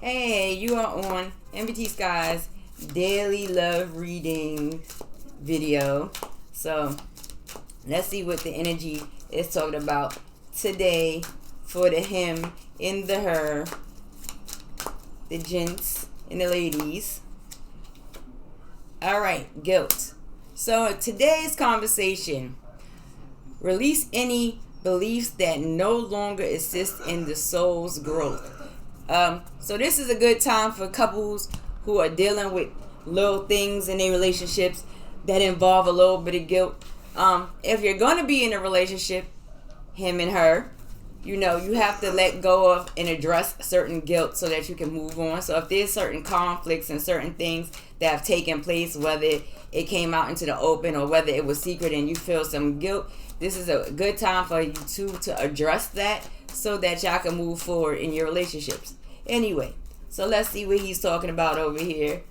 Hey, you are on MBT Sky's daily love reading video. So let's see what the energy is talking about today for the him and the her, the gents and the ladies. All right, guilt. So today's conversation: release any beliefs that no longer assist in the soul's growth. So this is a good time for couples who are dealing with little things in their relationships that involve a little bit of guilt. If you're going to be in a relationship, him and her, you have to let go of and address certain guilt so that you can move on. So if there's certain conflicts and certain things that have taken place, whether it came out into the open or whether it was secret and you feel some guilt, this is a good time for you two to address that so that y'all can move forward in your relationships. Anyway, so let's see what he's talking about over here.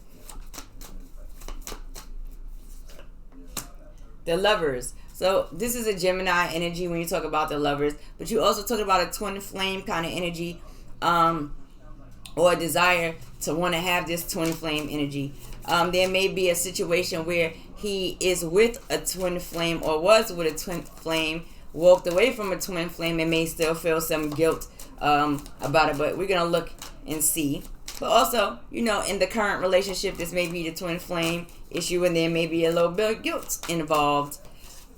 The lovers. So this is a Gemini energy when you talk about the lovers, but you also talk about a twin flame kind of energy, or a desire to want to have this twin flame energy. There may be a situation where he is with a twin flame or was with a twin flame, walked away from a twin flame, and may still feel some guilt about it, but we're gonna look and see. But also, in the current relationship, this may be the twin flame issue, and there may be a little bit of guilt involved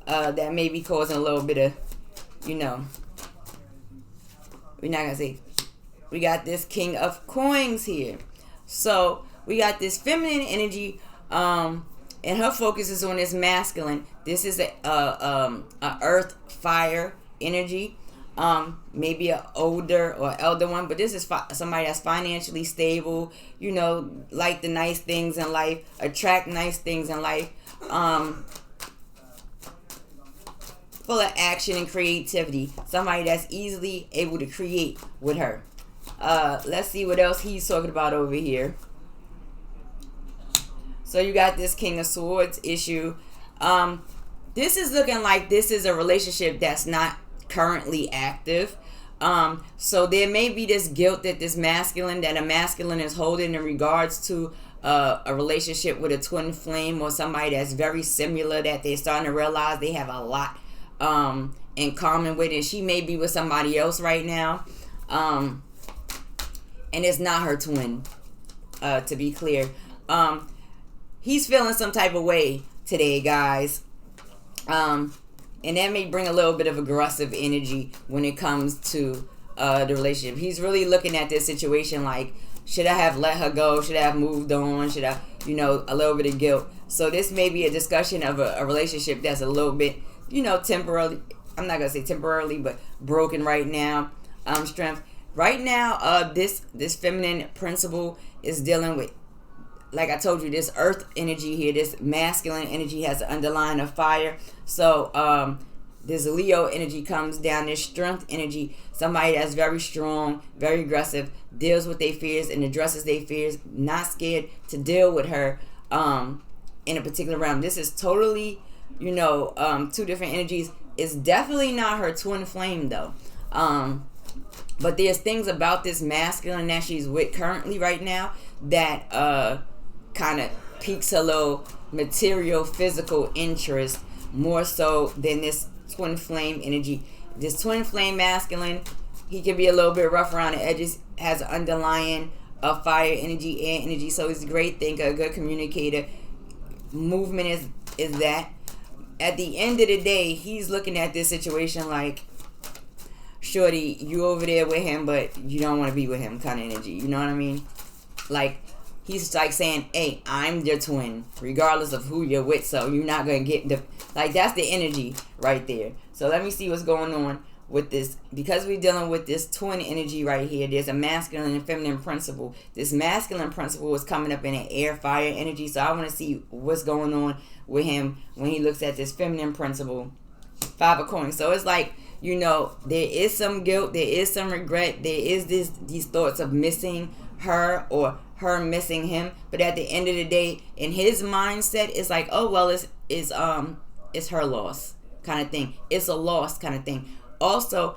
that may be causing a little bit of, we're not gonna say. We got this King of Coins here, so we got this feminine energy, and her focus is on this masculine. This is a earth fire energy. Maybe an older or elder one, but this is somebody that's financially stable, like the nice things in life, attract nice things in life, full of action and creativity, somebody that's easily able to create with her. Let's see what else he's talking about over here. So you got this King of Swords issue. This is looking like this is a relationship that's not currently active. So there may be this guilt that a masculine is holding in regards to a relationship with a twin flame or somebody that's very similar, that they're starting to realize they have a lot in common with, and she may be with somebody else right now, and it's not her twin, to be clear. He's feeling some type of way today, guys. And that may bring a little bit of aggressive energy when it comes to the relationship. He's really looking at this situation like, should I have let her go? Should I have moved on? Should I, a little bit of guilt. So this may be a discussion of a relationship that's a little bit, temporarily, I'm not going to say temporarily, but broken right now. Strength. Right now, this feminine principle is dealing with, like I told you, this earth energy here, this masculine energy has an underline of fire. So this Leo energy comes down, this strength energy, somebody that's very strong, very aggressive, deals with their fears and addresses their fears, not scared to deal with her in a particular realm. This is totally, two different energies. It's definitely not her twin flame though. But there's things about this masculine that she's with currently right now that kind of piques a little material, physical interest more so than this twin flame energy. This twin flame masculine, he can be a little bit rough around the edges, has an underlying fire energy, air energy, so he's a great thinker, a good communicator. Movement is that. At the end of the day, he's looking at this situation like, shorty, you over there with him, but you don't want to be with him kind of energy. You know what I mean? Like, he's like saying, hey, I'm your twin, regardless of who you're with, so you're not going to get the... Like, that's the energy right there. So let me see what's going on with this. Because we're dealing with this twin energy right here, there's a masculine and feminine principle. This masculine principle is coming up in an air, fire energy, so I want to see what's going on with him when he looks at this feminine principle. 5 of Coins. So it's like, there is some guilt, there is some regret, there is these thoughts of missing her or her missing him, but at the end of the day, in his mindset, it's like, oh well, it's her loss kind of thing. It's a loss kind of thing. Also,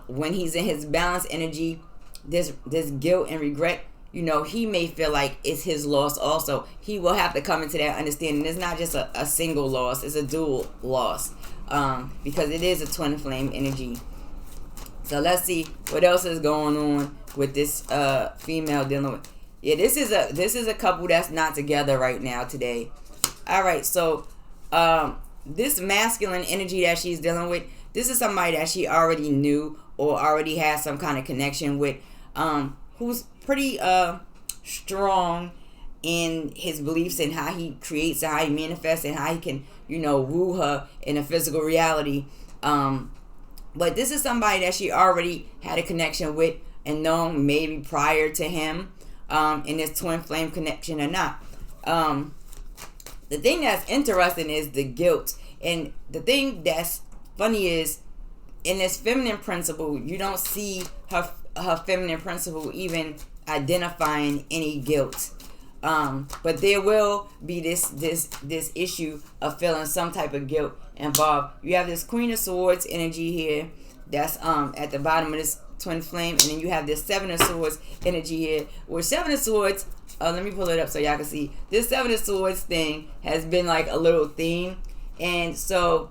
when he's in his balanced energy, this guilt and regret he may feel like it's his loss also. He will have to come into that understanding. It's not just a single loss, it's a dual loss. Because it is a twin flame energy. So let's see what else is going on with this female dealing with. Yeah, this is a couple that's not together right now today. All right, so this masculine energy that she's dealing with, this is somebody that she already knew or already has some kind of connection with, who's pretty strong in his beliefs and how he creates and how he manifests and how he can, woo her in a physical reality. But this is somebody that she already had a connection with and known maybe prior to him in this twin flame connection or not. The thing that's interesting is the guilt. And the thing that's funny is in this feminine principle, you don't see her feminine principle even identifying any guilt. But there will be this issue of feeling some type of guilt involved. You have this Queen of Swords energy here that's at the bottom of this twin flame, and then you have this Seven of Swords energy here. Where Seven of Swords, let me pull it up so y'all can see. This Seven of Swords thing has been like a little theme, and so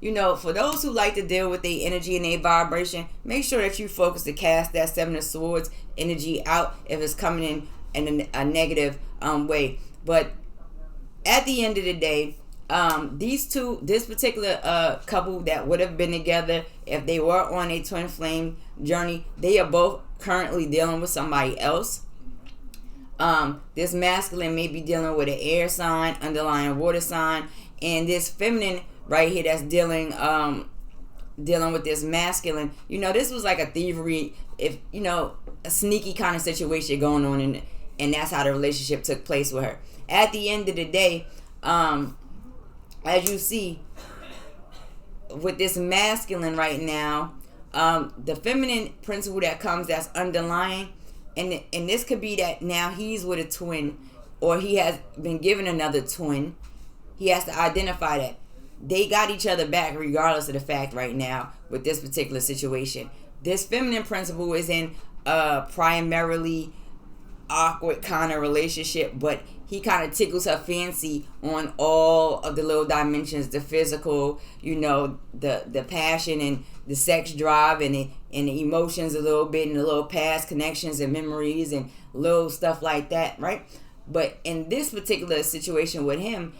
for those who like to deal with their energy and their vibration, make sure that you focus to cast that Seven of Swords energy out if it's coming in a negative way. But at the end of the day, this particular couple that would have been together if they were on a twin flame journey, they are both currently dealing with somebody else. This masculine may be dealing with an air sign, underlying water sign, and this feminine right here that's dealing with this masculine. This was like a thievery, a sneaky kind of situation going on, and that's how the relationship took place with her. At the end of the day, as you see with this masculine right now, the feminine principle that comes that's underlying, and this could be that now he's with a twin, or he has been given another twin. He has to identify that they got each other back regardless of the fact right now with this particular situation. This feminine principle is in primarily awkward kind of relationship, but he kind of tickles her fancy on all of the little dimensions, the physical, the passion and the sex drive and the emotions a little bit, and the little past connections and memories and little stuff like that, right? But in this particular situation with him,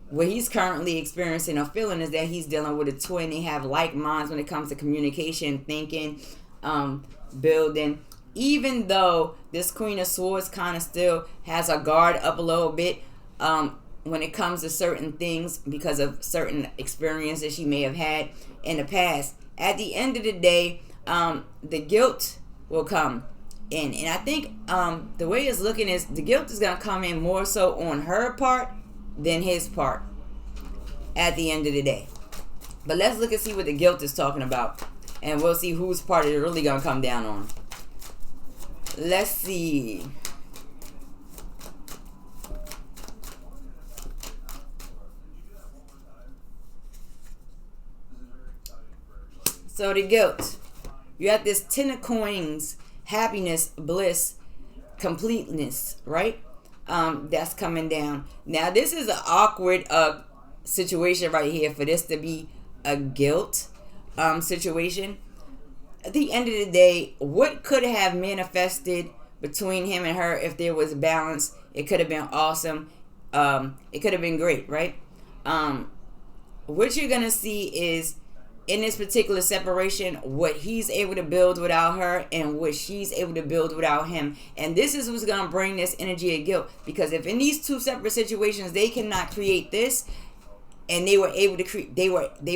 what he's currently experiencing or feeling is that he's dealing with a twin. They have like minds when it comes to communication, thinking, building. Even though this Queen of Swords kind of still has a guard up a little bit when it comes to certain things because of certain experiences she may have had in the past. At the end of the day, the guilt will come in. And I think the way it's looking is the guilt is going to come in more so on her part than his part at the end of the day. But let's look and see what the guilt is talking about, and we'll see whose part it's really going to come down on. Let's see. So the guilt. You have this Ten of Coins, happiness, bliss, completeness, right? That's coming down. Now this is an awkward situation right here for this to be a guilt situation. At the end of the day, what could have manifested between him and her if there was balance? It could have been awesome. It could have been great, right? What you're gonna see is in this particular separation, what he's able to build without her and what she's able to build without him. And this is what's going to bring this energy of guilt. Because if in these two separate situations, they cannot create this, and they were able to create, they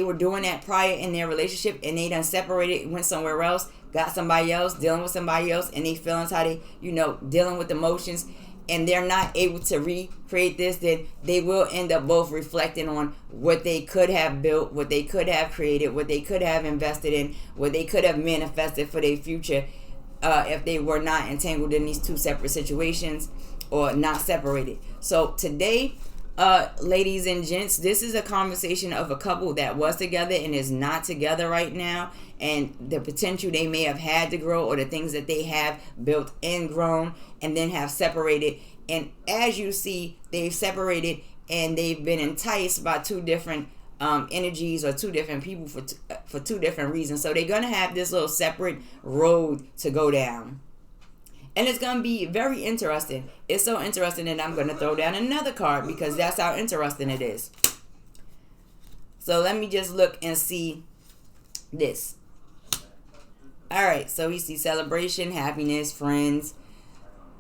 were doing that prior in their relationship, and they done separated, went somewhere else, got somebody else, dealing with somebody else, and they feelings how they, dealing with emotions, and they're not able to recreate this, then they will end up both reflecting on what they could have built, what they could have created, what they could have invested in, what they could have manifested for their future if they were not entangled in these two separate situations or not separated. So today, ladies and gents, this is a conversation of a couple that was together and is not together right now, and the potential they may have had to grow, or the things that they have built and grown and then have separated. And as you see, they've separated and they've been enticed by two different energies, or two different people for two different reasons. So they're gonna have this little separate road to go down. And it's going to be very interesting. It's so interesting that I'm going to throw down another card, because that's how interesting it is. So let me just look and see this. Alright, so we see celebration, happiness, friends,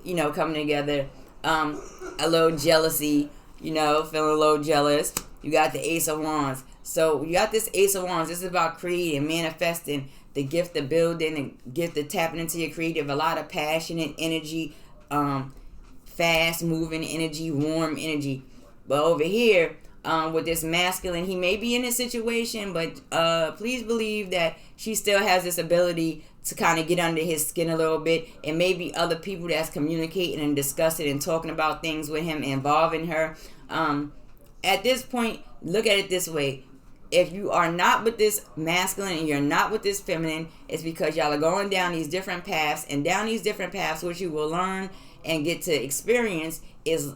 coming together. A little jealousy, feeling a little jealous. You got the Ace of Wands. So you got this Ace of Wands. This is about creating, manifesting, the gift of building, and gift of tapping into your creative. A lot of passionate energy, fast moving energy, warm energy. But over here, with this masculine, he may be in a situation, but please believe that she still has this ability to kind of get under his skin a little bit. And maybe other people that's communicating and discussing and talking about things with him, involving her. At this point, look at it this way. If you are not with this masculine and you're not with this feminine, it's because y'all are going down these different paths. And down these different paths, what you will learn and get to experience is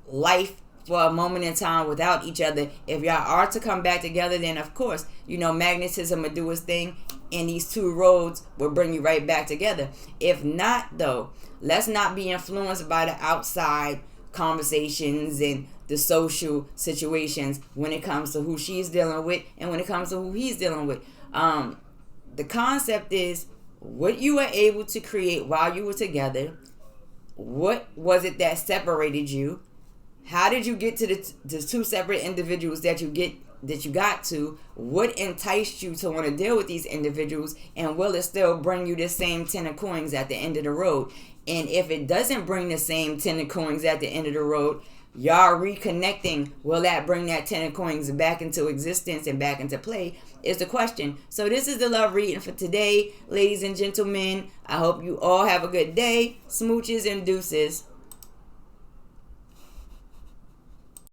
life for a moment in time without each other. If y'all are to come back together, then of course, magnetism will do its thing, and these two roads will bring you right back together. If not, though, let's not be influenced by the outside conversations and the social situations when it comes to who she's dealing with and when it comes to who he's dealing with. The concept is what you were able to create while you were together. What was it that separated you? How did you get to the two separate individuals that you got to? What enticed you to want to deal with these individuals? And will it still bring you the same 10 of coins at the end of the road? And if it doesn't bring the same 10 of coins at the end of the road, y'all reconnecting, will that bring that 10 of coins back into existence and back into play, is the question. So this is the love reading for today, ladies and gentlemen. I hope you all have a good day. Smooches and deuces.